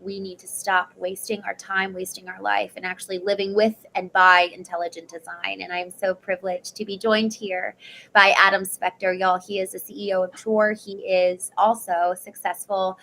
we need to stop wasting our time, wasting our life, and actually living with and by intelligent design. And I'm so privileged to be joined here by Adam Spector. Y'all, he is the CEO of Chore. He is also a successful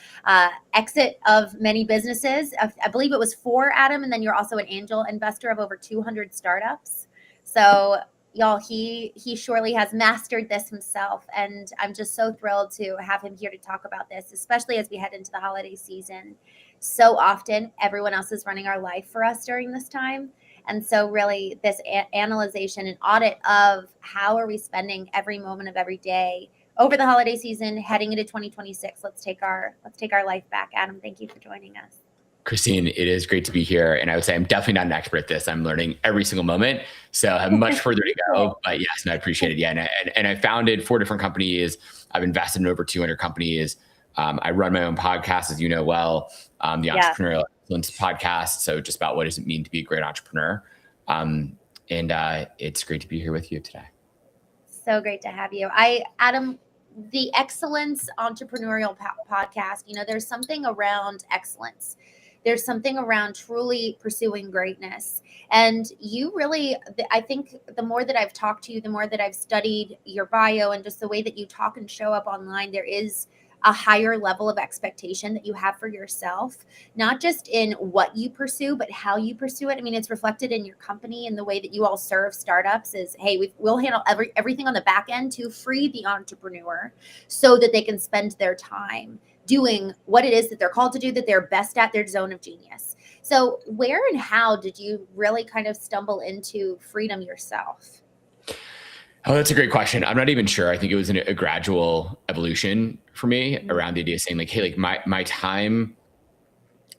exit of many businesses. I believe it was 4, Adam, and then you're also an angel investor of over 200 startups. So y'all, he surely has mastered this himself. And I'm just so thrilled to have him here to talk about this, especially as we head into the holiday season. So often, everyone else is running our life for us during this time. And so really this analyzation and audit of how are we spending every moment of every day over the holiday season, heading into 2026. Let's take our life back. Adam, thank you for joining us. Christine, it is great to be here. And I would say I'm definitely not an expert at this. I'm learning every single moment. So I have much further to go. But yes, and I appreciate it. Yeah. And I founded 4 different companies. I've invested in over 200 companies. I run my own podcast, as you know well, the Entrepreneurial Excellence podcast. So just about what does it mean to be a great entrepreneur. And it's great to be here with you today. So great to have you. Adam, the Excellence Entrepreneurial podcast, there's something around excellence. There's something around truly pursuing greatness. And you really, I think the more that I've talked to you, the more that I've studied your bio and just the way that you talk and show up online, there is a higher level of expectation that you have for yourself, not just in what you pursue, but how you pursue it. I mean, it's reflected in your company and the way that you all serve startups is, hey, we'll handle everything on the back end to free the entrepreneur so that they can spend their time doing what it is that they're called to do, that they're best at, their zone of genius. So where and how did you really kind of stumble into freedom yourself? Oh, that's a great question. I'm not even sure. I think it was a gradual evolution for me around the idea of saying like, hey, like my time,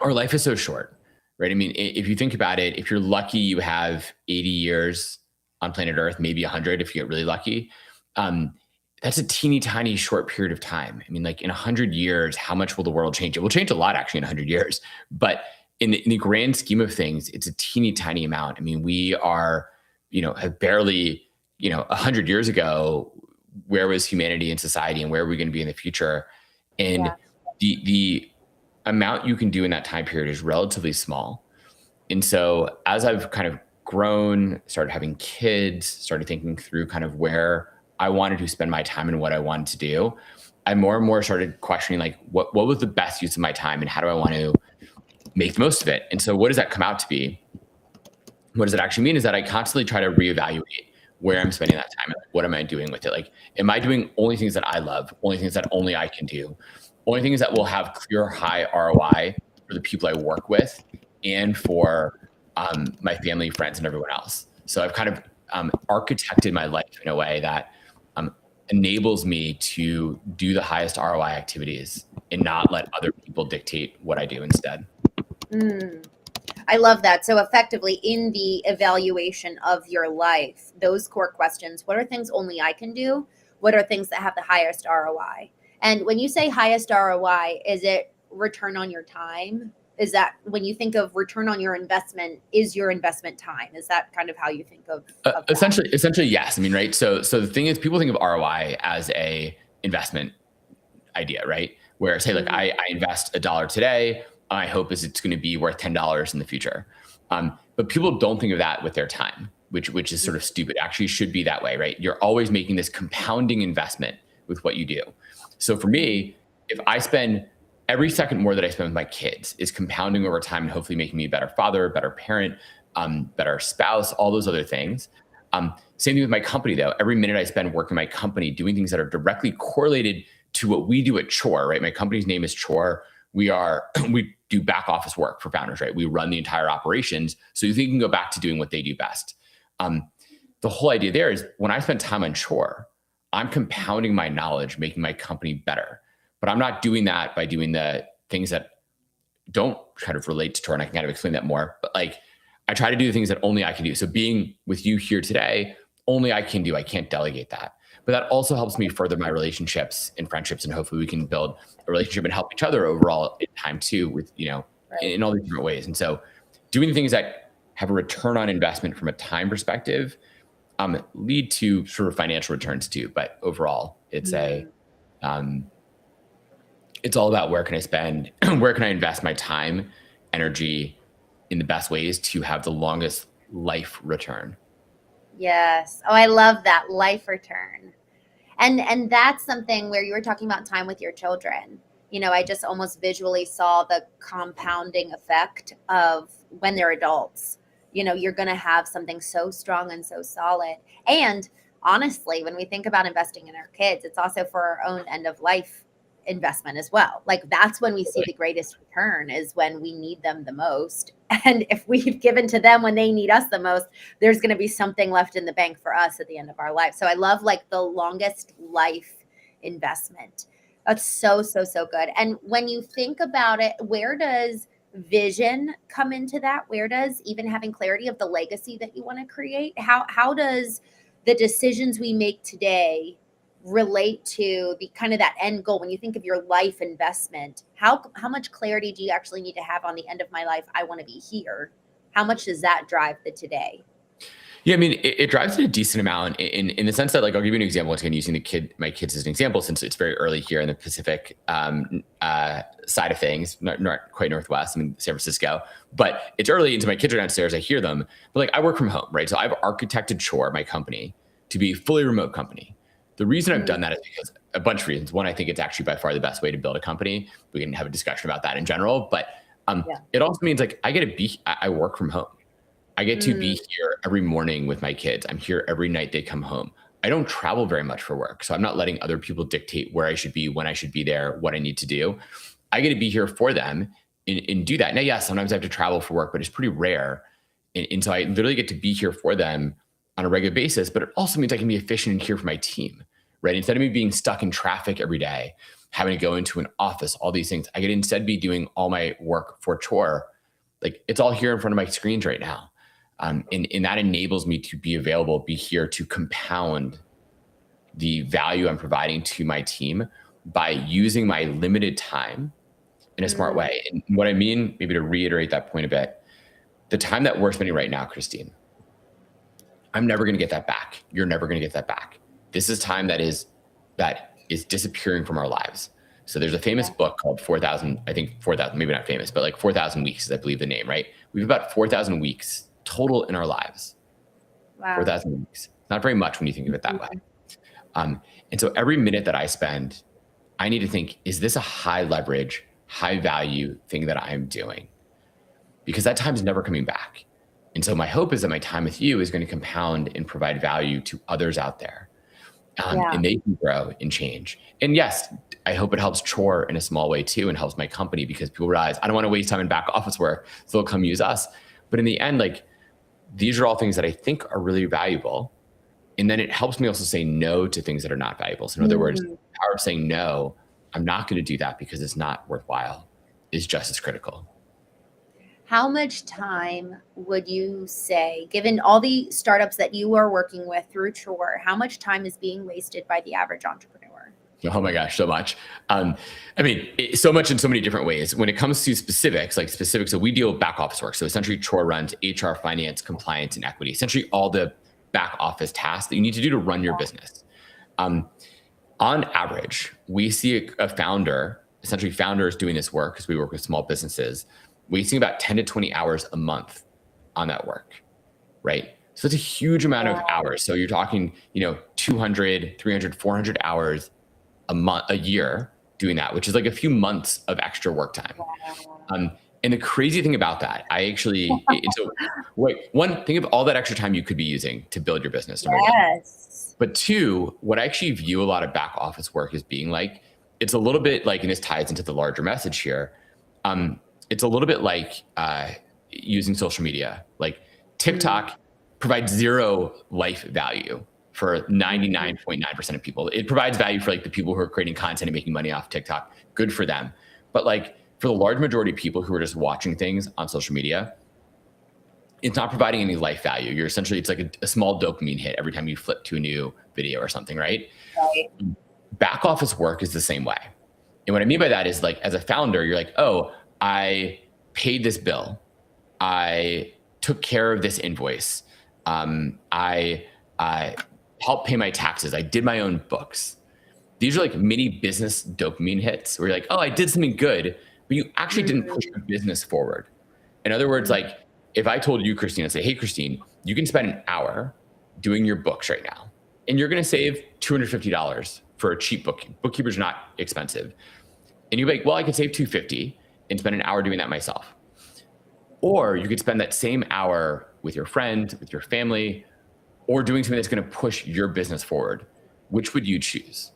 our life is so short, right? I mean, if you think about it, if you're lucky, you have 80 years on planet Earth, maybe 100 if you get really lucky. That's a teeny tiny short period of time. I mean, like in 100 years, how much will the world change? It will change a lot actually in 100 years, but in the grand scheme of things, it's a teeny tiny amount. I mean, we are, have barely, 100 years ago, where was humanity and society and where are we going to be in the future? And the amount you can do in that time period is relatively small. And so as I've kind of grown, started having kids, started thinking through kind of where I wanted to spend my time and what I wanted to do, I more and more started questioning like, what was the best use of my time and how do I want to make the most of it? And so what does that come out to be? What does it actually mean is that I constantly try to reevaluate where I'm spending that time and what am I doing with it? Like, am I doing only things that I love, only things that only I can do, only things that will have clear high ROI for the people I work with and for my family, friends, and everyone else. So I've kind of architected my life in a way that enables me to do the highest ROI activities and not let other people dictate what I do instead. I love that. So effectively in the evaluation of your life, those core questions, what are things only I can do? What are things that have the highest ROI? And when you say highest ROI, is it return on your time? Is that when you think of return on your investment, is your investment time? Is that kind of how you think of essentially, yes. I mean, right. So the thing is, people think of ROI as a investment idea, right? Where say like I invest $1 today, my hope is it's going to be worth $10 in the future. But people don't think of that with their time, which is sort of stupid. Actually should be that way, right? You're always making this compounding investment with what you do. So for me, if I spend every second more that I spend with my kids is compounding over time and hopefully making me a better father, better parent, better spouse, all those other things. Same thing with my company though. Every minute I spend working my company, doing things that are directly correlated to what we do at Chore, right? My company's name is Chore. We do back office work for founders, right? We run the entire operations so they can go back to doing what they do best. The whole idea there is when I spend time on Chore, I'm compounding my knowledge, making my company better. But I'm not doing that by doing the things that don't kind of relate to Chore, and I can kind of explain that more. But like, I try to do the things that only I can do. So being with you here today, only I can do. I can't delegate that. But that also helps me further my relationships and friendships, and hopefully we can build a relationship and help each other overall in time too, with in all these different ways. And so, doing things that have a return on investment from a time perspective lead to sort of financial returns too. But overall, it's it's all about where can I spend, where can I invest my time, energy in the best ways to have the longest life return. Yes. Oh, I love that life return. And that's something where you were talking about time with your children. I just almost visually saw the compounding effect of when they're adults. You're going to have something so strong and so solid. And honestly, when we think about investing in our kids, it's also for our own end of life investment as well. Like that's when we see the greatest return, is when we need them the most. And if we've given to them when they need us the most, there's going to be something left in the bank for us at the end of our life. So I love like the longest life investment. That's so, so, so good. And when you think about it, where does vision come into that? Where does even having clarity of the legacy that you want to create? How does the decisions we make today relate to the kind of that end goal? When you think of your life investment, how much clarity do you actually need to have on the end of my life? I want to be here. How much does that drive the today? Yeah, I mean, it drives it a decent amount in the sense that, like, I'll give you an example. Once again, using my kids as an example, since it's very early here in the Pacific side of things, not quite Northwest, I mean, San Francisco, but it's early, and so my kids are downstairs. I hear them, but like I work from home, right? So I've architected Chore, my company, to be a fully remote company. The reason I've done that is because a bunch of reasons. One, I think it's actually by far the best way to build a company. We can have a discussion about that in general, but it also means like I work from home. I get to be here every morning with my kids. I'm here every night they come home. I don't travel very much for work. So I'm not letting other people dictate where I should be, when I should be there, what I need to do. I get to be here for them and do that. Now, yes, sometimes I have to travel for work, but it's pretty rare. And so I literally get to be here for them on a regular basis, but it also means I can be efficient and here for my team, right? Instead of me being stuck in traffic every day, having to go into an office, all these things, I could instead be doing all my work for Chore. Like it's all here in front of my screens right now. And that enables me to be available, be here to compound the value I'm providing to my team by using my limited time in a smart way. And what I mean, maybe to reiterate that point a bit, the time that we're spending right now, Christene, I'm never going to get that back. You're never going to get that back. This is time that is disappearing from our lives. So there's a famous book called 4,000, I think 4,000, maybe not famous, but like 4,000 weeks is, I believe, the name, right? We have about 4,000 weeks total in our lives. Wow. 4,000 weeks. Not very much when you think of it that way. And so every minute that I spend, I need to think, is this a high leverage, high value thing that I'm doing? Because that time is never coming back. And so my hope is that my time with you is going to compound and provide value to others out there. And they can grow and change. And yes, I hope it helps Chore in a small way too, and helps my company, because people realize I don't want to waste time in back office work, so they'll come use us. But in the end, like, these are all things that I think are really valuable. And then it helps me also say no to things that are not valuable. So in other words, the power of saying no, I'm not going to do that because it's not worthwhile, is just as critical. How much time would you say, given all the startups that you are working with through Chore, how much time is being wasted by the average entrepreneur? Oh my gosh, so much. I mean, so much in so many different ways. When it comes to specifics, so we deal with back office work. So essentially Chore runs HR, finance, compliance, and equity, essentially all the back office tasks that you need to do to run your business. On average, we see a founder, essentially founders doing this work, because we work with small businesses, wasting about 10 to 20 hours a month on that work, right? So it's a huge amount of hours. So you're talking, 200, 300, 400 hours a year doing that, which is like a few months of extra work time. And the crazy thing about that, think of all that extra time you could be using to build your business, number one. But two, what I actually view a lot of back office work as being like, it's a little bit like, and this ties into the larger message here, it's a little bit like using social media. Like TikTok provides zero life value for 99.9% of people. It provides value for like the people who are creating content and making money off TikTok. Good for them. But like for the large majority of people who are just watching things on social media, it's not providing any life value. It's like a small dopamine hit every time you flip to a new video or something, right? Back office work is the same way. And what I mean by that is, like, as a founder, you're like, oh, I paid this bill. I took care of this invoice. I helped pay my taxes. I did my own books. These are like mini business dopamine hits where you're like, oh, I did something good, but you actually didn't push the business forward. In other words, like if I told you, Christine, I'd say, hey, Christine, you can spend an hour doing your books right now, and you're going to save $250 for a cheap book. Bookkeepers are not expensive. And you'd be like, well, I could save $250 and spend an hour doing that myself. Or you could spend that same hour with your friend, with your family, or doing something that's going to push your business forward. Which would you choose?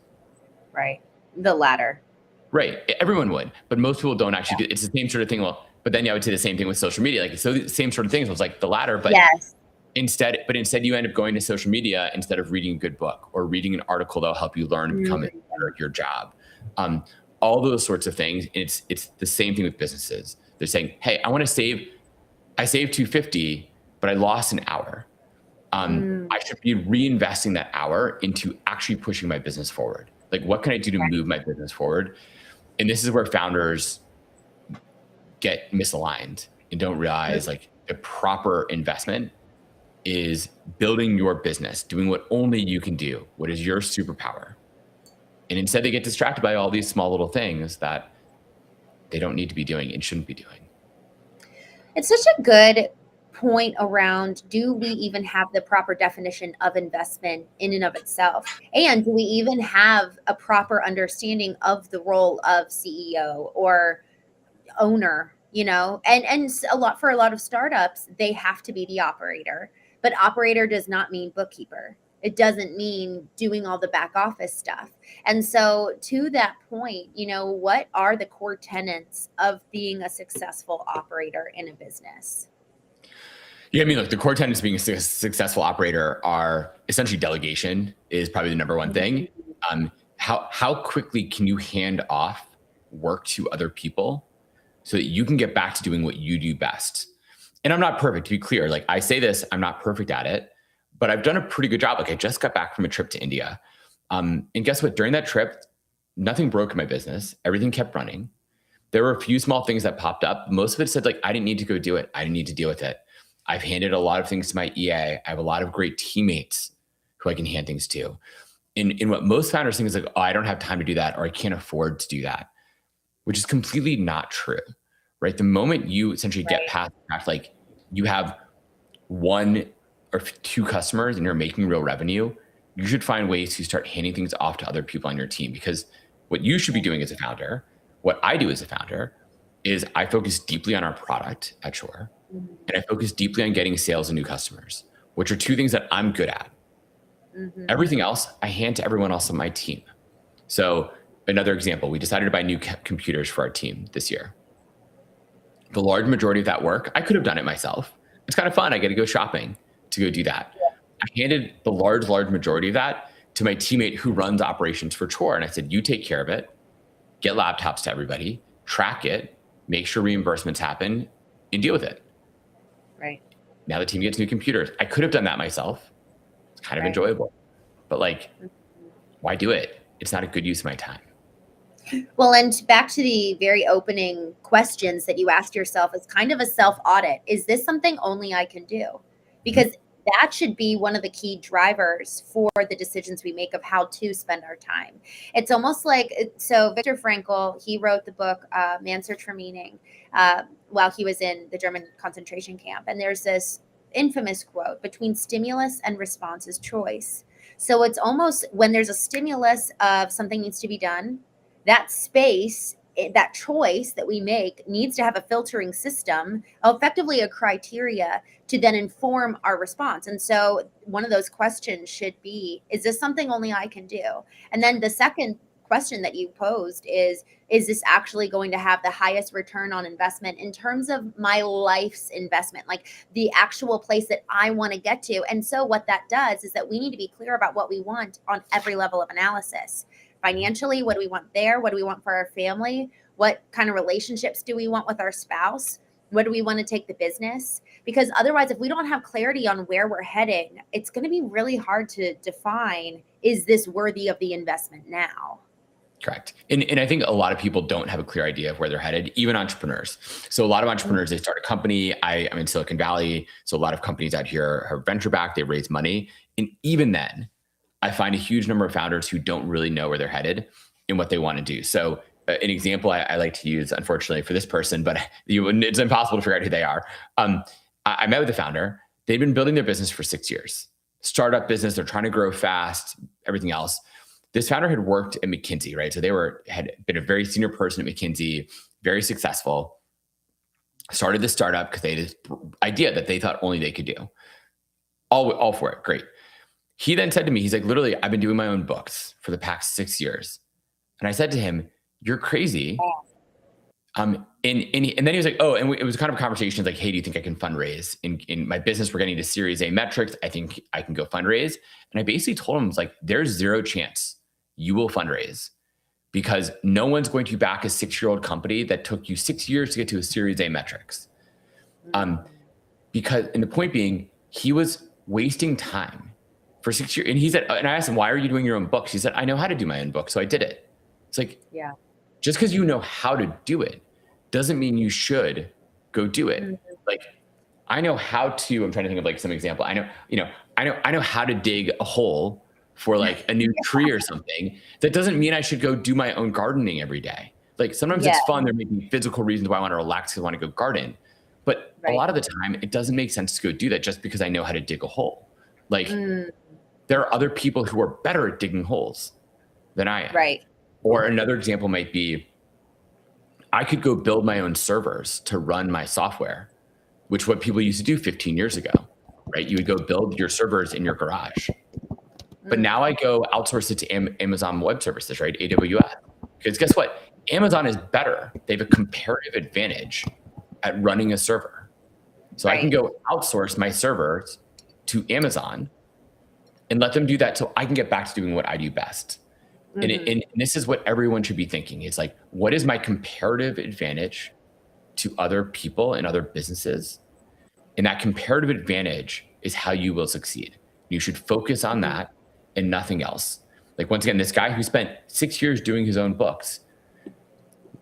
Right. The latter. Right. Everyone would, but most people don't actually. It's the same sort of thing. Well, but then I would say the same thing with social media. Like, so the same sort of things was like the latter, but yes. Instead you end up going to social media instead of reading a good book or reading an article that'll help you learn and become better at your job. All those sorts of things. It's the same thing with businesses. They're saying, hey, I saved $250, but I lost an hour. I should be reinvesting that hour into actually pushing my business forward. Like, what can I do to move my business forward? And this is where founders get misaligned and don't realize like the proper investment is building your business, doing what only you can do, what is your superpower. And instead they get distracted by all these small little things that they don't need to be doing and shouldn't be doing. It's such a good point around, do we even have the proper definition of investment in and of itself? And do we even have a proper understanding of the role of CEO or owner, and for a lot of startups, they have to be the operator, but operator does not mean bookkeeper. It doesn't mean doing all the back office stuff. And so to that point, what are the core tenets of being a successful operator in a business? Yeah, I mean, look, the core tenets of being a successful operator are essentially delegation is probably the number one thing. How quickly can you hand off work to other people so that you can get back to doing what you do best? And I'm not perfect, to be clear. Like I say this, I'm not perfect at it, but I've done a pretty good job. Like I just got back from a trip to India. And guess what? During that trip, nothing broke in my business. Everything kept running. There were a few small things that popped up. Most of it said like, I didn't need to go do it. I didn't need to deal with it. I've handed a lot of things to my EA. I have a lot of great teammates who I can hand things to. In what most founders think is like, oh, I don't have time to do that, or I can't afford to do that, which is completely not true, right? The moment you essentially get past the fact, like you have one or two customers and you're making real revenue, you should find ways to start handing things off to other people on your team. Because what you should be doing as a founder, what I do as a founder, is I focus deeply on our product at Chore. And I focus deeply on getting sales and new customers, which are two things that I'm good at. Everything else, I hand to everyone else on my team. So another example, we decided to buy new computers for our team this year. The large majority of that work, I could have done it myself. It's kind of fun. I get to go shopping to go do that. I handed the large majority of that to my teammate who runs operations for Chore. And I said, you take care of it, get laptops to everybody, track it, make sure reimbursements happen, and deal with it. Right. Now the team gets new computers. I could have done that myself. It's kind of enjoyable, but like, why do it? It's not a good use of my time. Well, and back to the very opening questions that you asked yourself as kind of a self-audit. Is this something only I can do? Because that should be one of the key drivers for the decisions we make of how to spend our time. It's almost like, so Viktor Frankl, he wrote the book, Man's Search for Meaning, while he was in the German concentration camp. And there's this infamous quote, between stimulus and response is choice. So it's almost when there's a stimulus of something needs to be done, that space, that choice that we make needs to have a filtering system, effectively a criteria to then inform our response. And so one of those questions should be, is this something only I can do? And then the second question that you posed is this actually going to have the highest return on investment in terms of my life's investment, like the actual place that I want to get to? And so what that does is that we need to be clear about what we want on every level of analysis. Financially, what do we want there? What do we want for our family? What kind of relationships do we want with our spouse? Where do we want to take the business? Because otherwise, if we don't have clarity on where we're heading, it's going to be really hard to define, is this worthy of the investment now? Correct. And I think a lot of people don't have a clear idea of where they're headed, even entrepreneurs. So a lot of entrepreneurs, they start a company. I'm in Silicon Valley. So a lot of companies out here are venture backed, they raise money. And even then, I find a huge number of founders who don't really know where they're headed and what they want to do. So an example I like to use, unfortunately for this person, but it's impossible to figure out who they are. I met with the founder. They've been building their business for 6 years. Startup business, they're trying to grow fast, everything else. This founder had worked at McKinsey, right? So had been a very senior person at McKinsey, very successful. Started this startup because they had this idea that they thought only they could do. All for it, great. He then said to me, he's like, literally, I've been doing my own books for the past 6 years. And I said to him, you're crazy. And then he was like, oh, and it was kind of a conversation like, hey, do you think I can fundraise in my business? We're getting to Series A metrics. I think I can go fundraise. And I basically told him, like, there's zero chance you will fundraise because no one's going to back a 6-year-old company that took you 6 years to get to a Series A metrics. Because, and the point being, he was wasting time for 6 years. And he said, and I asked him, why are you doing your own books? He said, I know how to do my own book, so I did it. It's like, yeah, just because you know how to do it doesn't mean you should go do it. Mm-hmm. Like, I know how to, I'm trying to think of like some example. I know how to dig a hole for like a new tree or something. That doesn't mean I should go do my own gardening every day. Like sometimes it's fun. There may be physical reasons why I want to relax because I want to go garden. But a lot of the time it doesn't make sense to go do that just because I know how to dig a hole. Like there are other people who are better at digging holes than I am. Right. Or another example might be, I could go build my own servers to run my software, which what people used to do 15 years ago, right? You would go build your servers in your garage. But now I go outsource it to Amazon Web Services, right? AWS. Because guess what? Amazon is better. They have a comparative advantage at running a server. So I can go outsource my servers to Amazon and let them do that so I can get back to doing what I do best. Mm-hmm. And this is what everyone should be thinking. It's like, what is my comparative advantage to other people and other businesses? And that comparative advantage is how you will succeed. You should focus on that and nothing else. Like, once again, this guy who spent 6 years doing his own books,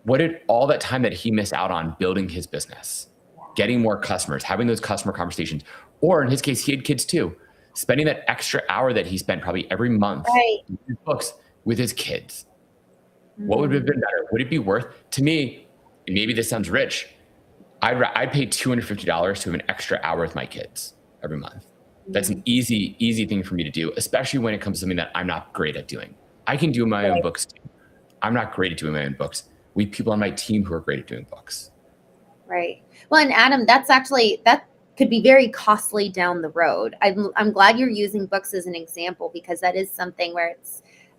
what did all that time that he missed out on building his business, getting more customers, having those customer conversations, or in his case, he had kids too, spending that extra hour that he spent probably every month in his books with his kids. What would have been better? Would it be worth, to me, and maybe this sounds rich, I'd pay $250 to have an extra hour with my kids every month. That's an easy thing for me to do, especially when it comes to something that I'm not great at doing. I can do my own books too. I'm not great at doing my own books. We have people on my team who are great at doing books. Right. Well, and Adam, that could be very costly down the road. I'm glad you're using books as an example, because that is something where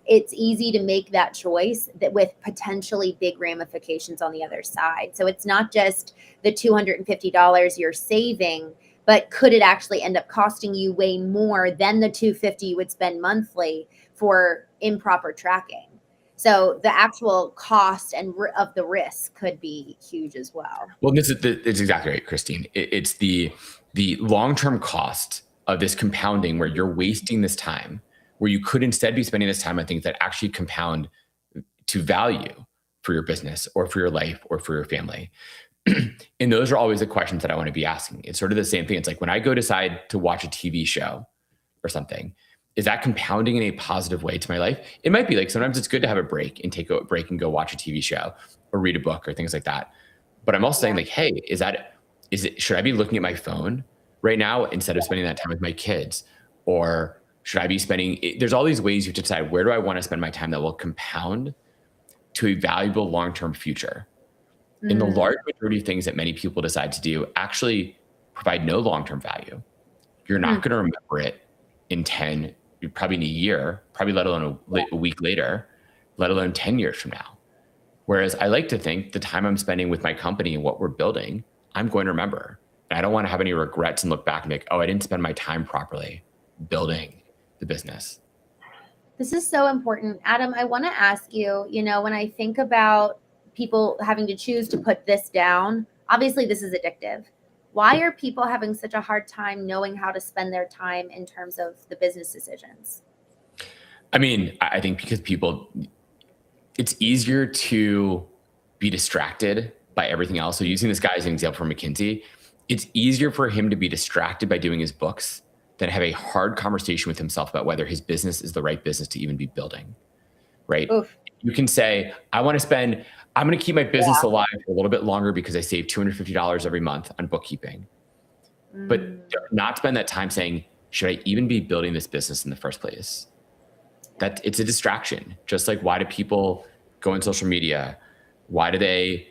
it's easy to make that choice that with potentially big ramifications on the other side. So it's not just the $250 you're saving, but could it actually end up costing you way more than the $250 you would spend monthly for improper tracking? So the actual cost and of the risk could be huge as well. Well, it's exactly right, Christine. It's the long-term cost of this compounding, where you're wasting this time, where you could instead be spending this time on things that actually compound to value for your business or for your life or for your family. And those are always the questions that I want to be asking. It's sort of the same thing. It's like, when I go decide to watch a TV show or something, is that compounding in a positive way to my life? It might be. Like, sometimes it's good to have a break and take a break and go watch a TV show or read a book or things like that. But I'm also saying, like, hey, should I be looking at my phone right now instead of spending that time with my kids? Or should I be there's all these ways you have to decide, where do I want to spend my time that will compound to a valuable long-term future? And the large majority of things that many people decide to do actually provide no long-term value. You're not going to remember it in 10, probably in a year, probably let alone a week later, let alone 10 years from now. Whereas I like to think the time I'm spending with my company and what we're building, I'm going to remember. And I don't want to have any regrets and look back and be like, oh, I didn't spend my time properly building the business. This is so important. Adam, I want to ask you, when I think about people having to choose to put this down, obviously this is addictive. Why are people having such a hard time knowing how to spend their time in terms of the business decisions? I mean, I think because it's easier to be distracted by everything else. So using this guy as an example from McKinsey, it's easier for him to be distracted by doing his books than have a hard conversation with himself about whether his business is the right business to even be building, right? Oof. You can say, I'm going to keep my business Yeah. alive for a little bit longer because I save $250 every month on bookkeeping. But not spend that time saying, should I even be building this business in the first place? That it's a distraction. Just like, why do people go on social media? Why do they,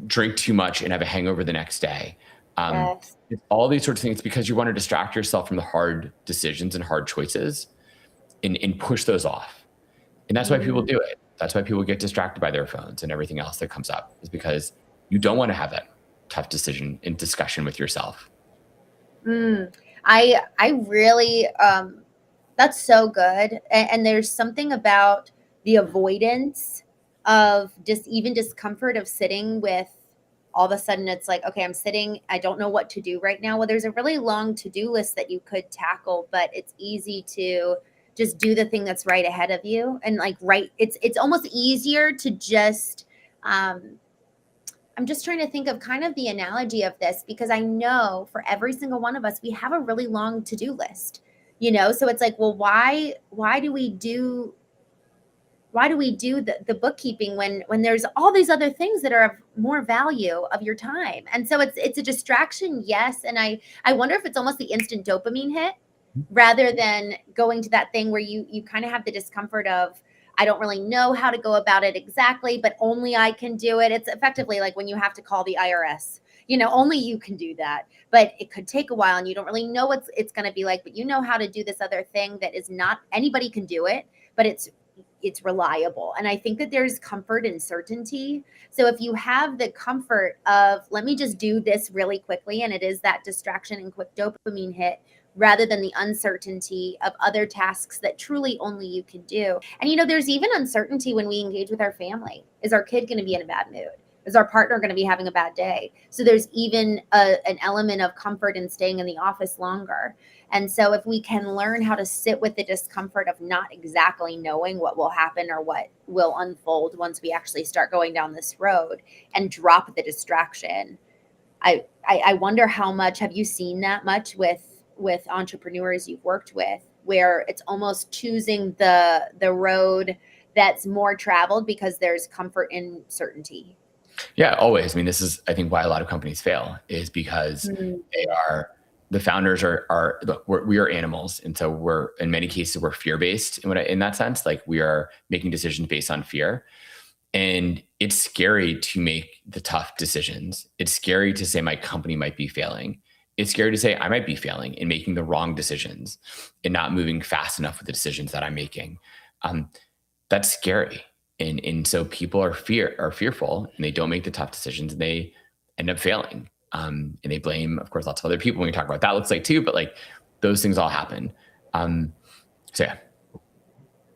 drink too much and have a hangover the next day? Yes. It's all these sorts of things because you want to distract yourself from the hard decisions and hard choices and push those off. And that's why people do it. That's why people get distracted by their phones and everything else that comes up, is because you don't want to have that tough decision and discussion with yourself. I really that's so good. And there's something about the avoidance of just even discomfort of sitting with, all of a sudden it's like, okay, I'm sitting, I don't know what to do right now. Well, there's a really long to-do list that you could tackle, but it's easy to just do the thing that's right ahead of you. And like, it's almost easier to just, I'm just trying to think of kind of the analogy of this, because I know for every single one of us, we have a really long to-do list, So it's like, well, why do we do the bookkeeping when there's all these other things that are of more value of your time? And so it's a distraction. Yes. And I wonder if it's almost the instant dopamine hit rather than going to that thing where you kind of have the discomfort of, I don't really know how to go about it exactly, but only I can do it. It's effectively like when you have to call the IRS, only you can do that, but it could take a while and you don't really know what it's going to be like, but you know how to do this other thing that is not anybody can do it, but it's reliable. And I think that there's comfort in certainty. So if you have the comfort of, let me just do this really quickly, and it is that distraction and quick dopamine hit, rather than the uncertainty of other tasks that truly only you can do. And, there's even uncertainty when we engage with our family. Is our kid going to be in a bad mood? Is our partner going to be having a bad day? So there's even an element of comfort in staying in the office longer. And so if we can learn how to sit with the discomfort of not exactly knowing what will happen or what will unfold once we actually start going down this road, and drop the distraction, I wonder how much, have you seen that much with entrepreneurs you've worked with, where it's almost choosing the road that's more traveled because there's comfort in certainty? Yeah, always. I mean, this is, I think, why a lot of companies fail, is because the founders are look, we are animals. And so we're, in many cases, we're fear-based in that sense. Like, we are making decisions based on fear. And it's scary to make the tough decisions. It's scary to say my company might be failing. It's scary to say I might be failing and making the wrong decisions and not moving fast enough with the decisions that I'm making. That's scary. And so people are fearful, and they don't make the tough decisions, and they end up failing. And they blame, of course, lots of other people. When we talk about what that looks like too, but like, those things all happen. So yeah.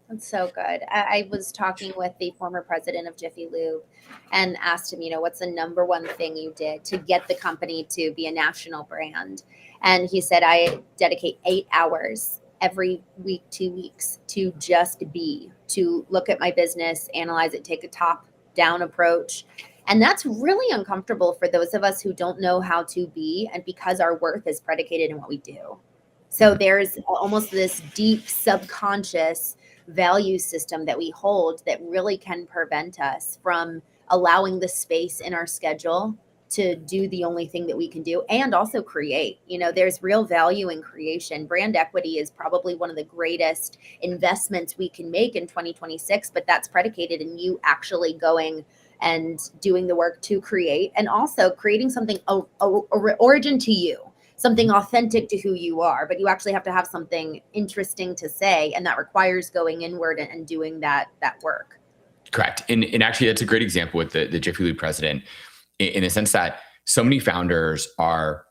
That's so good. I was talking with the former president of Jiffy Lube and asked him, what's the number one thing you did to get the company to be a national brand? And he said, I dedicate 8 hours every week, 2 weeks, to just to look at my business, analyze it, take a top-down approach. And that's really uncomfortable for those of us who don't know how to be, and because our worth is predicated in what we do. So there's almost this deep subconscious value system that we hold that really can prevent us from allowing the space in our schedule to do the only thing that we can do, and also create. There's real value in creation. Brand equity is probably one of the greatest investments we can make in 2026, but that's predicated in you actually going and doing the work to create, and also creating something origin to you, something authentic to who you are. But you actually have to have something interesting to say, and that requires going inward and doing that work. Correct. And actually, that's a great example with the Jiffy Lube president, in the sense that so many founders are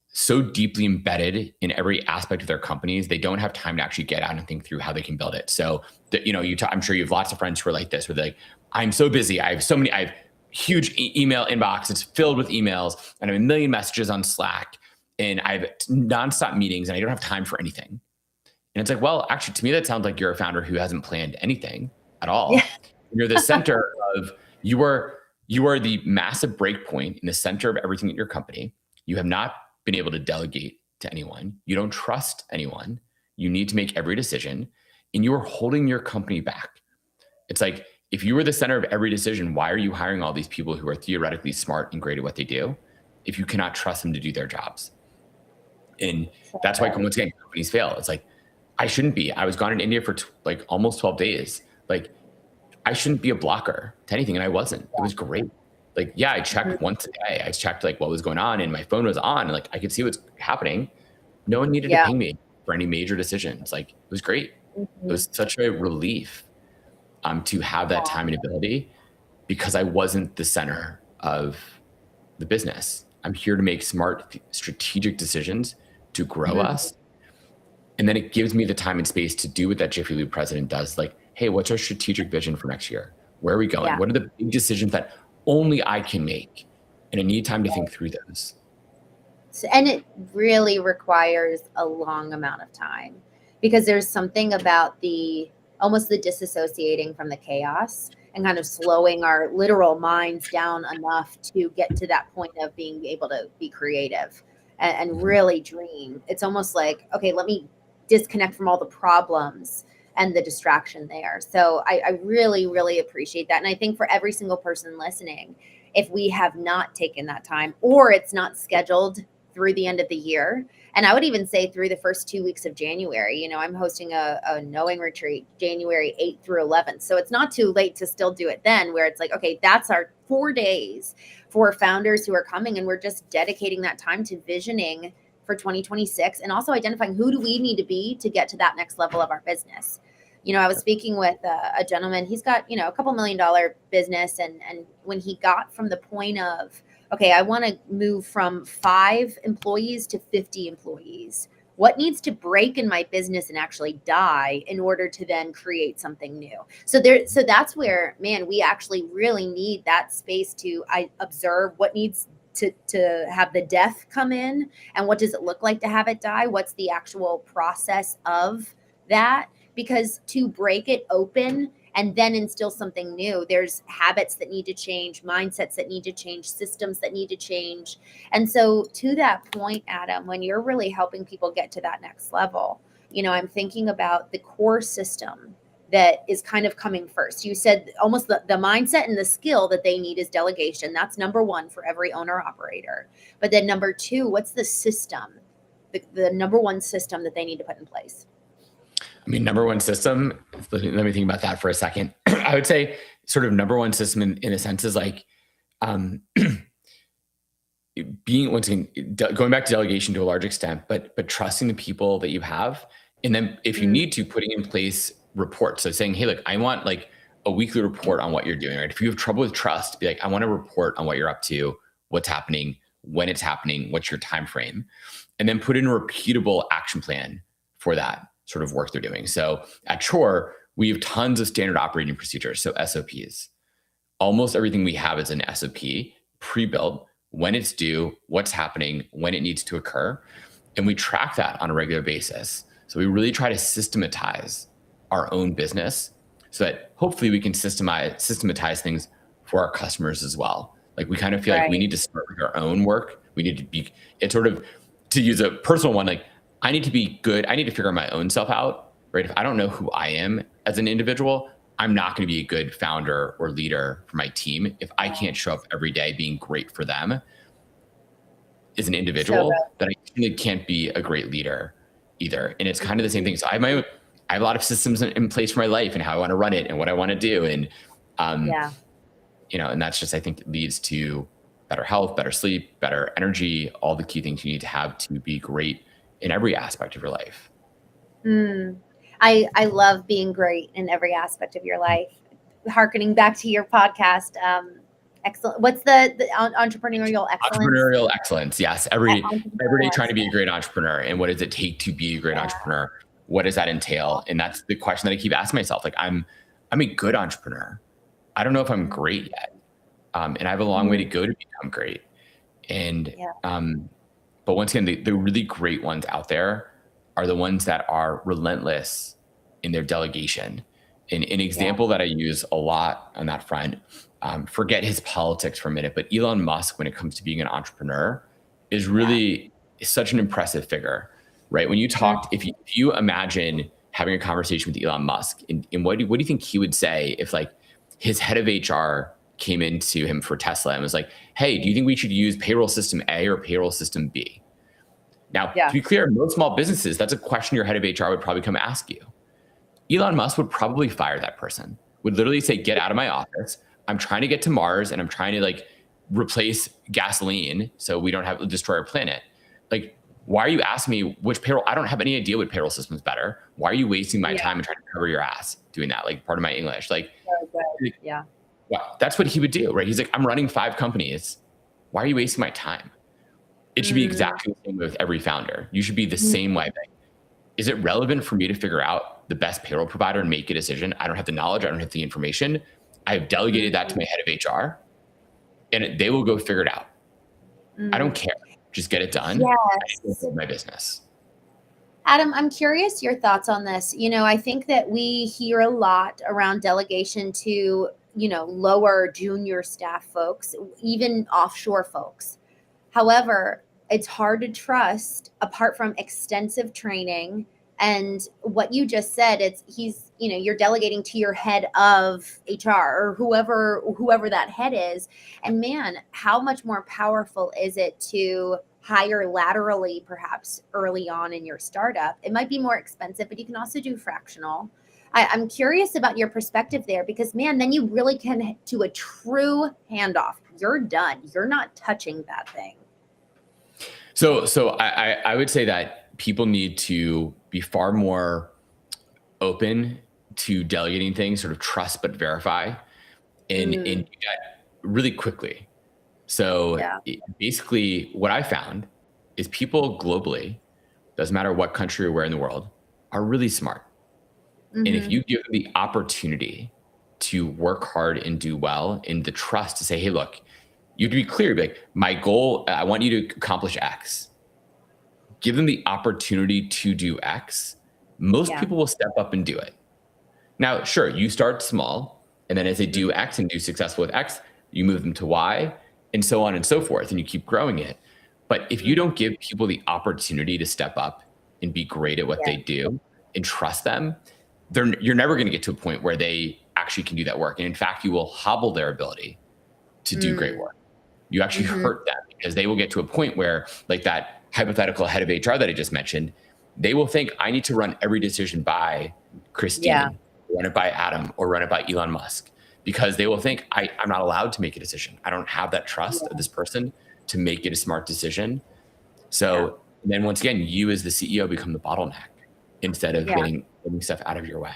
so deeply embedded in every aspect of their companies, they don't have time to actually get out and think through how they can build it. So, I'm sure you have lots of friends who are like this, where they're like, I'm so busy. I have huge email inbox. It's filled with emails, and I have a million messages on Slack, and I have nonstop meetings, and I don't have time for anything. And it's like, well, actually, to me, that sounds like you're a founder who hasn't planned anything at all. Yeah. You're the center of, you are the massive break point in the center of everything at your company. You have not been able to delegate to anyone. You don't trust anyone. You need to make every decision, and you're holding your company back. It's like, if you were the center of every decision, why are you hiring all these people who are theoretically smart and great at what they do if you cannot trust them to do their jobs? And that's why, once again, companies fail. It's like, I shouldn't be. I was gone in India for like almost 12 days. Like, I shouldn't be a blocker to anything. And I wasn't. It was great. Like, yeah, I checked once a day. I checked like what was going on, and my phone was on, and like I could see what's happening. No one needed to ping me for any major decisions. Like, it was great. It was such a relief to have that time and ability, because I wasn't the center of the business. I'm here to make smart, strategic decisions to grow us. And then it gives me the time and space to do what that Jiffy Lube president does. Like, hey, what's our strategic vision for next year? Where are we going? What are the big decisions that only I can make? And I need time to think through those. And it really requires a long amount of time, because there's something about almost the disassociating from the chaos and kind of slowing our literal minds down enough to get to that point of being able to be creative and really dream. It's almost like, okay, let me disconnect from all the problems and the distraction there. So I really, really appreciate that. And I think for every single person listening, if we have not taken that time, or it's not scheduled through the end of the year, and I would even say through the first 2 weeks of January, I'm hosting a knowing retreat January 8th through 11th. So it's not too late to still do it then, where it's like, okay, that's our 4 days for founders who are coming. And we're just dedicating that time to visioning for 2026, and also identifying who do we need to be to get to that next level of our business. I was speaking with a gentleman. He's got, a couple $1 million business. And when he got from the point of, okay, I want to move from 5 employees to 50 employees, what needs to break in my business and actually die in order to then create something new? So that's where, man, we actually really need that space to observe what needs to have the death come in, and what does it look like to have it die? What's the actual process of that? Because to break it open and then instill something new, there's habits that need to change, mindsets that need to change, systems that need to change. And so to that point, Adam, when you're really helping people get to that next level, I'm thinking about the core system that is kind of coming first. You said almost the mindset and the skill that they need is delegation. That's number 1 for every owner operator. But then number 2, what's the system, the number 1 system that they need to put in place? I mean, number 1 system, let me think about that for a second. I would say sort of number 1 system in a sense is like being, once again, going back to delegation to a large extent, but trusting the people that you have. And then if you need to, putting in place reports. So saying, hey, look, I want like a weekly report on what you're doing, right? If you have trouble with trust, be like, I want a report on what you're up to, what's happening, when it's happening, what's your time frame, and then put in a repeatable action plan for that sort of work they're doing. So at Chore, we have tons of standard operating procedures, so SOPs. Almost everything we have is an SOP, pre-built, when it's due, what's happening, when it needs to occur. And we track that on a regular basis. So we really try to systematize our own business so that hopefully we can systematize things for our customers as well. Like, we kind of feel like we need to start with our own work. We need to be, it's sort of, to use a personal one, like, I need to be good. I need to figure my own self out, right? If I don't know who I am as an individual, I'm not going to be a good founder or leader for my team. If I can't show up every day being great for them as an individual, then I really can't be a great leader either. And it's kind of the same thing. So I have a lot of systems in place for my life and how I want to run it and what I want to do. And, and that's just, I think, leads to better health, better sleep, better energy, all the key things you need to have to be great in every aspect of your life. I love being great in every aspect of your life. Harkening back to your podcast, excellent. What's the entrepreneurial excellence? Entrepreneurial excellence. Yes. Every day trying to be a great entrepreneur. And what does it take to be a great entrepreneur? What does that entail? And that's the question that I keep asking myself. Like, I'm a good entrepreneur. I don't know if I'm great yet. And I have a long way to go to become great. And, but once again, the really great ones out there are the ones that are relentless in their delegation. And an example that I use a lot on that front, forget his politics for a minute, but Elon Musk, when it comes to being an entrepreneur, is really such an impressive figure, right? When you talked, if you imagine having a conversation with Elon Musk, and what do you think he would say if like his head of HR came into him for Tesla and was like, hey, do you think we should use payroll system A or payroll system B? Now, to be clear, most small businesses, that's a question your head of HR would probably come ask you. Elon Musk would probably fire that person, would literally say, get out of my office. I'm trying to get to Mars and I'm trying to like replace gasoline so we don't have to destroy our planet. Like, why are you asking me which payroll? I don't have any idea what payroll system is better. Why are you wasting my time and trying to cover your ass doing that? Like, part of my English, like, well, that's what he would do, right? He's like, I'm running 5 companies. Why are you wasting my time? It should be exactly the same way with every founder. You should be the same way. Is it relevant for me to figure out the best payroll provider and make a decision? I don't have the knowledge. I don't have the information. I've delegated that to my head of HR and they will go figure it out. I don't care. Just get it done. Yes. Build my business. Adam, I'm curious your thoughts on this. I think that we hear a lot around delegation to, lower junior staff folks, even offshore folks. However, it's hard to trust apart from extensive training and what you just said. You're delegating to your head of HR or whoever that head is. And man, how much more powerful is it to hire laterally, perhaps early on in your startup? It might be more expensive, but you can also do fractional. I'm curious about your perspective there because, man, then you really can do a true handoff. You're done. You're not touching that thing. So I would say that people need to be far more open to delegating things, sort of trust but verify, and do that really quickly. So basically what I found is people globally, doesn't matter what country or where in the world, are really smart. And if you give them the opportunity to work hard and do well and the trust to say, hey, look, you have to be clear, be like, my goal, I want you to accomplish X. Give them the opportunity to do X. Most people will step up and do it. Now, sure, you start small, and then as they do X and do successful with X, you move them to Y, and so on and so forth, and you keep growing it. But if you don't give people the opportunity to step up and be great at what they do and trust them, you're never going to get to a point where they actually can do that work. And in fact, you will hobble their ability to do great work. You actually hurt them because they will get to a point where, like that hypothetical head of HR that I just mentioned, they will think, I need to run every decision by Christene, run it by Adam, or run it by Elon Musk, because they will think, I'm not allowed to make a decision. I don't have that trust of this person to make it a smart decision. So then once again, you as the CEO become the bottleneck instead of getting stuff out of your way.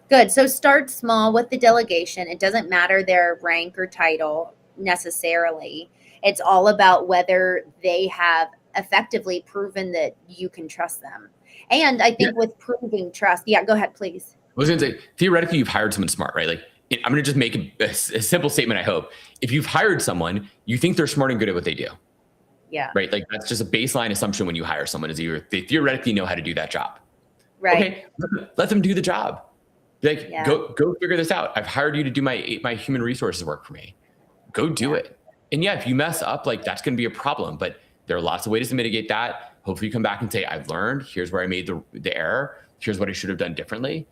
Good. So start small with the delegation. It doesn't matter their rank or title necessarily. It's all about whether they have effectively proven that you can trust them. And I think with proving trust, go ahead, please. I was going to say, theoretically, you've hired someone smart, right? Like, I'm going to just make a simple statement, I hope. If you've hired someone, you think they're smart and good at what they do. Yeah. Right? Like, that's just a baseline assumption when you hire someone, is they theoretically know how to do that job. Right. Okay, let them do the job. Be like, go figure this out. I've hired you to do my human resources work for me. Go do it. And if you mess up, like, that's going to be a problem. But there are lots of ways to mitigate that. Hopefully you come back and say, I've learned. Here's where I made the error. Here's what I should have done differently.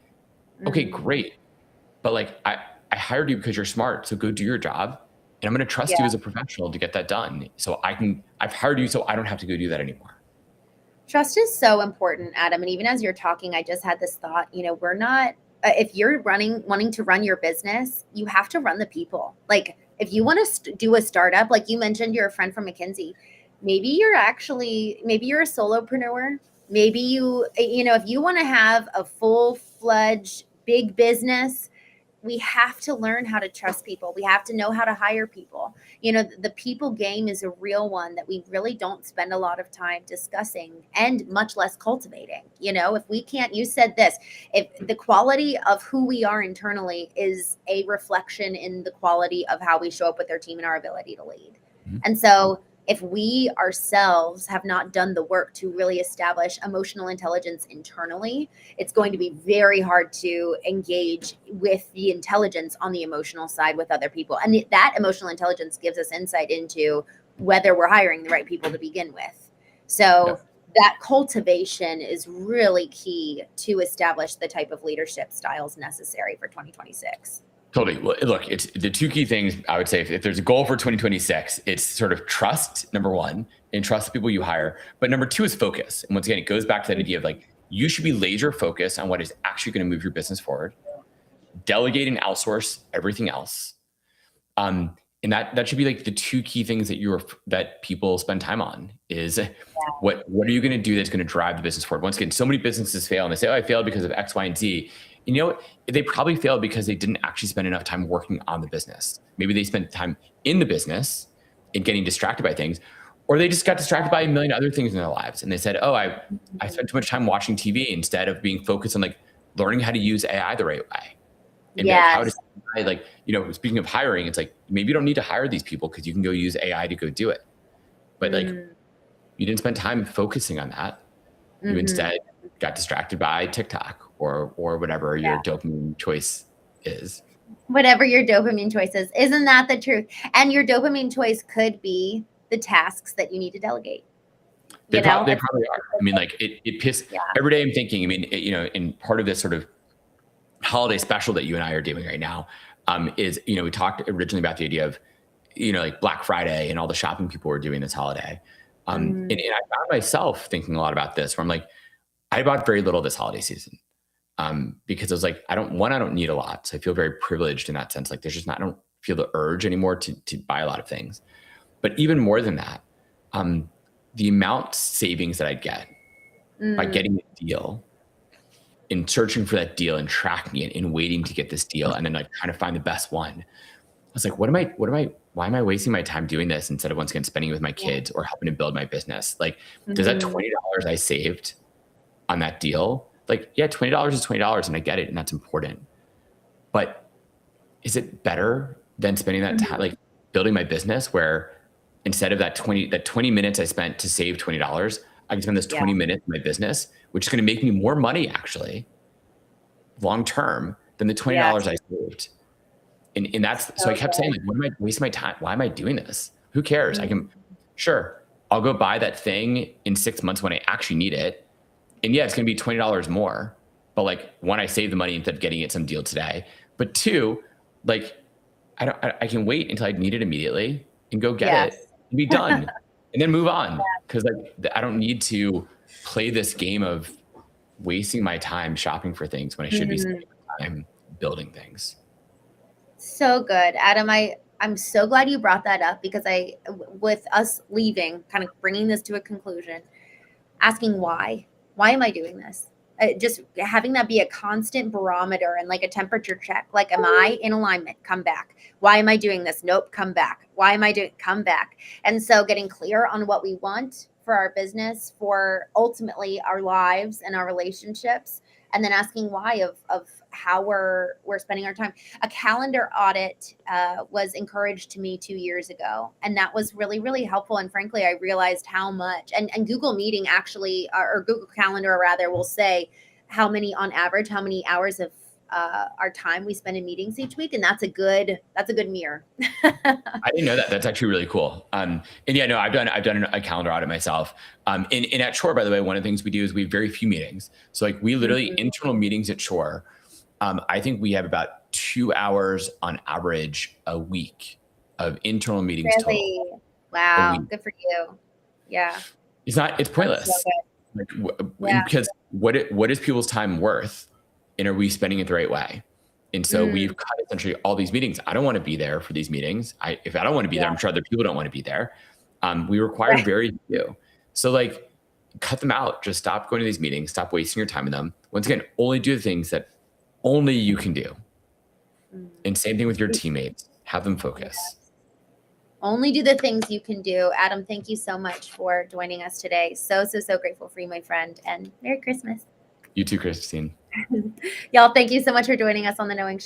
Okay, great. But like, I hired you because you're smart. So go do your job. And I'm going to trust you as a professional to get that done. So I've hired you so I don't have to go do that anymore. Trust is so important, Adam. And even as you're talking, I just had this thought, we're not, if you're wanting to run your business, you have to run the people. Like, if you want to do a startup, like you mentioned, you're a friend from McKinsey, maybe you're a solopreneur. Maybe if you want to have a full-fledged big business, we have to learn how to trust people. We have to know how to hire people. The people game is a real one that we really don't spend a lot of time discussing and much less cultivating. If we can't, you said this, if the quality of who we are internally is a reflection in the quality of how we show up with our team and our ability to lead. And so if we ourselves have not done the work to really establish emotional intelligence internally, it's going to be very hard to engage with the intelligence on the emotional side with other people. And that emotional intelligence gives us insight into whether we're hiring the right people to begin with. So that cultivation is really key to establish the type of leadership styles necessary for 2026. Totally. Well, look, it's the two key things I would say. If there's a goal for 2026, it's sort of trust, number one, and trust the people you hire. But number two is focus. And once again, it goes back to that idea of like, you should be laser focused on what is actually going to move your business forward. Delegate and outsource everything else. And that should be like the two key things that people spend time on is what are you going to do that's going to drive the business forward? Once again, so many businesses fail and they say, oh, I failed because of X, Y, and Z. And you know what? They probably failed because they didn't actually spend enough time working on the business. Maybe they spent time in the business and getting distracted by things, or they just got distracted by a million other things in their lives. And they said, oh, I spent too much time watching TV instead of being focused on like learning how to use AI the right way. And like, how does AI, like, you know, speaking of hiring, it's like, maybe you don't need to hire these people because you can go use AI to go do it. But like, you didn't spend time focusing on that. You instead got distracted by TikTok or whatever your dopamine choice is. Whatever your dopamine choice is. Isn't that the truth? And your dopamine choice could be the tasks that you need to delegate. They probably are. I mean, like it pisses every day I'm thinking, I mean, you know, in part of this sort of holiday special that you and I are doing right now is, you know, we talked originally about the idea of, you know, like Black Friday and all the shopping people were doing this holiday. And I found myself thinking a lot about this where I'm like, I bought very little this holiday season because I was like, I don't need a lot. So I feel very privileged in that sense. Like I don't feel the urge anymore to buy a lot of things. But even more than that, the amount savings that I'd get by getting a deal and searching for that deal and tracking it and waiting to get this deal and then like trying to find the best one. I was like, why am I wasting my time doing this instead of once again spending it with my kids or helping to build my business? Like, does that $20 I saved on that deal, like, yeah, $20 is $20 and I get it. And that's important. But is it better than spending that time, like building my business where instead of that 20 minutes I spent to save $20, I can spend this 20 minutes in my business, which is going to make me more money actually long-term than the $20 I saved. And that's, so I kept saying, like, what am I wasting my time? Why am I doing this? Who cares? I'll go buy that thing in 6 months when I actually need it. And yeah, it's going to be $20 more, but like one, I save the money instead of getting it some deal today. But two, like I can wait until I need it immediately and go get it and be done and then move on. Cause like I don't need to play this game of wasting my time shopping for things when I should be spending my time building things. So good. Adam, I'm so glad you brought that up because with us leaving, kind of bringing this to a conclusion, asking why am I doing this? Just having that be a constant barometer and like a temperature check. Like, am I in alignment? Come back. Why am I doing this? Nope. Come back. Why am I doing? Come back. And so getting clear on what we want for our business, for ultimately our lives and our relationships, and then asking why of how we're spending our time. A calendar audit was encouraged to me 2 years ago, and that was really, really helpful. And frankly, I realized how much, and Google Meeting actually, or Google Calendar rather, will say how many hours of our time we spend in meetings each week, and that's a good mirror. I didn't know that. That's actually really cool. And yeah, no, I've done a calendar audit myself. And at Chore, by the way, one of the things we do is we have very few meetings. So like we literally internal meetings at Chore. I think we have about 2 hours on average a week of internal meetings total. Wow, good for you. Yeah, it's pointless. So because what is people's time worth? And are we spending it the right way? And so we've cut essentially all these meetings. I don't want to be there for these meetings. If I don't want to be there, I'm sure other people don't want to be there. We require very few. So like cut them out. Just stop going to these meetings. Stop wasting your time in them. Once again, only do the things that only you can do. And same thing with your teammates. Have them focus. Only do the things you can do. Adam, thank you so much for joining us today. So grateful for you, my friend. And Merry Christmas. You too, Christene. Y'all, thank you so much for joining us on The Knowing Show.